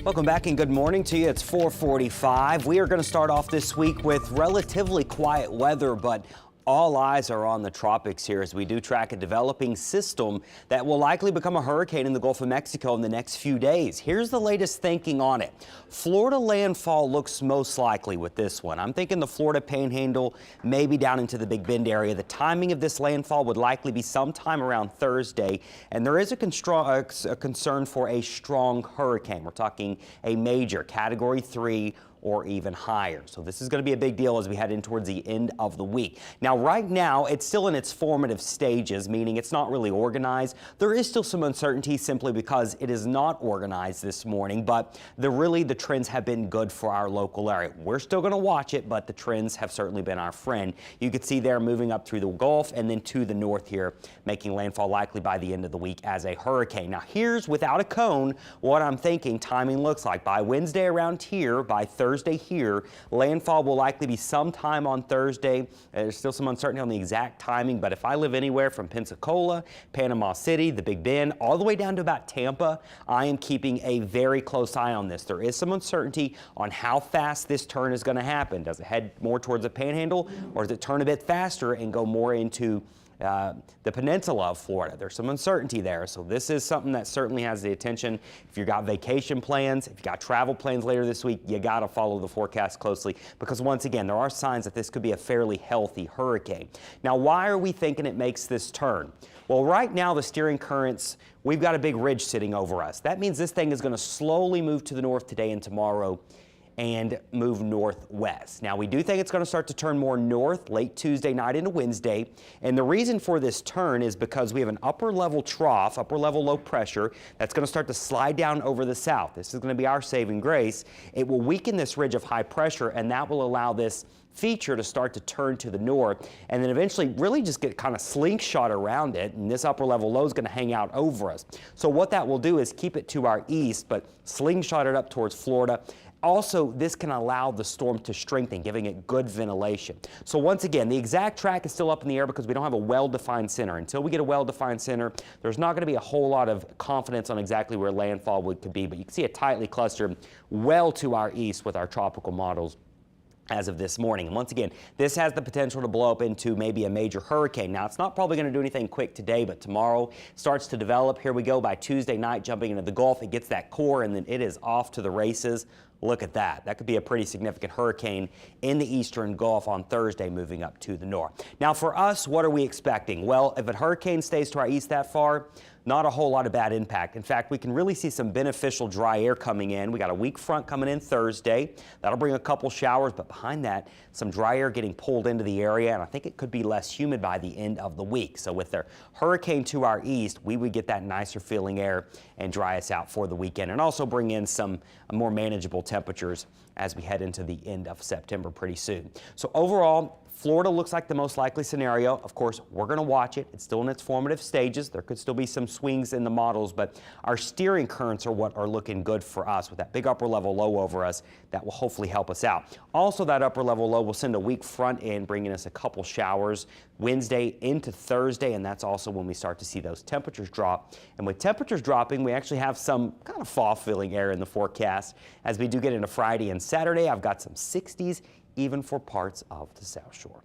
Welcome back and good morning to you. It's 4:45. We are going to start off this week with relatively quiet weather, but all eyes are on the tropics here as we do track a developing system that will likely become a hurricane in the Gulf of Mexico in the next few days. Here's the latest thinking on it. Florida landfall looks most likely with this one. I'm thinking the Florida Panhandle, maybe down into the Big Bend area. The timing of this landfall would likely be sometime around Thursday, and there is a concern for a strong hurricane. We're talking a major Category 3 or even higher. So this is going to be a big deal as we head in towards the end of the week. Now, right now, it's still in its formative stages, meaning it's not really organized. There is still some uncertainty simply because it is not organized this morning, but the trends have been good for our local area. We're still going to watch it, but the trends have certainly been our friend. You can see they're moving up through the Gulf and then to the north here, making landfall likely by the end of the week as a hurricane. Now, here's without a cone what I'm thinking timing looks like. By Wednesday around here, by Thursday here, landfall will likely be sometime on Thursday. There's still some uncertainty on the exact timing, but if I live anywhere from Pensacola, Panama City, the Big Bend, all the way down to about Tampa, I am keeping a very close eye on this. There is some uncertainty on how fast this turn is going to happen. Does it head more towards the Panhandle, or does it turn a bit faster and go more into the peninsula of Florida? There's some uncertainty there, so this is something that certainly has the attention. If you've got vacation plans, if you've got travel plans later this week, you got to follow the forecast closely because once again, there are signs that this could be a fairly healthy hurricane. Now, why are we thinking it makes this turn? Well, right now, the steering currents, we've got a big ridge sitting over us. That means this thing is going to slowly move to the north today and tomorrow and move northwest. Now, we do think it's going to start to turn more north late Tuesday night into Wednesday. And the reason for this turn is because we have an upper level trough, upper level low pressure that's going to start to slide down over the south. This is going to be our saving grace. It will weaken this ridge of high pressure, and that will allow this feature to start to turn to the north and then eventually really just get kind of slingshot around it, and this upper level low is going to hang out over us. So what that will do is keep it to our east but slingshot it up towards Florida. Also, this can allow the storm to strengthen, giving it good ventilation. So once again, the exact track is still up in the air because we don't have a well-defined center. Until we get a well-defined center, there's not going to be a whole lot of confidence on exactly where landfall could be, but you can see it tightly clustered well to our east with our tropical models as of this morning. And once again, this has the potential to blow up into maybe a major hurricane. Now, it's not probably going to do anything quick today, but tomorrow starts to develop. Here we go by Tuesday night, jumping into the Gulf. It gets that core, and then it is off to the races. Look at that. That could be a pretty significant hurricane in the eastern Gulf on Thursday, moving up to the north. Now, for us, what are we expecting? Well, if a hurricane stays to our east that far, not a whole lot of bad impact. In fact, we can really see some beneficial dry air coming in. We got a weak front coming in Thursday. That'll bring a couple showers, but behind that, some dry air getting pulled into the area, and I think it could be less humid by the end of the week. So with their hurricane to our east, we would get that nicer feeling air and dry us out for the weekend, and also bring in some more manageable temperatures as we head into the end of September pretty soon. So overall, Florida looks like the most likely scenario. Of course, we're going to watch it. It's still in its formative stages. There could still be some swings in the models, but our steering currents are what are looking good for us with that big upper level low over us that will hopefully help us out. Also, that upper level low will send a weak front in, bringing us a couple showers Wednesday into Thursday, and that's also when we start to see those temperatures drop. And with temperatures dropping, we actually have some kind of fall-feeling air in the forecast. As we do get into Friday and Saturday, I've got some 60s even for parts of the South Shore.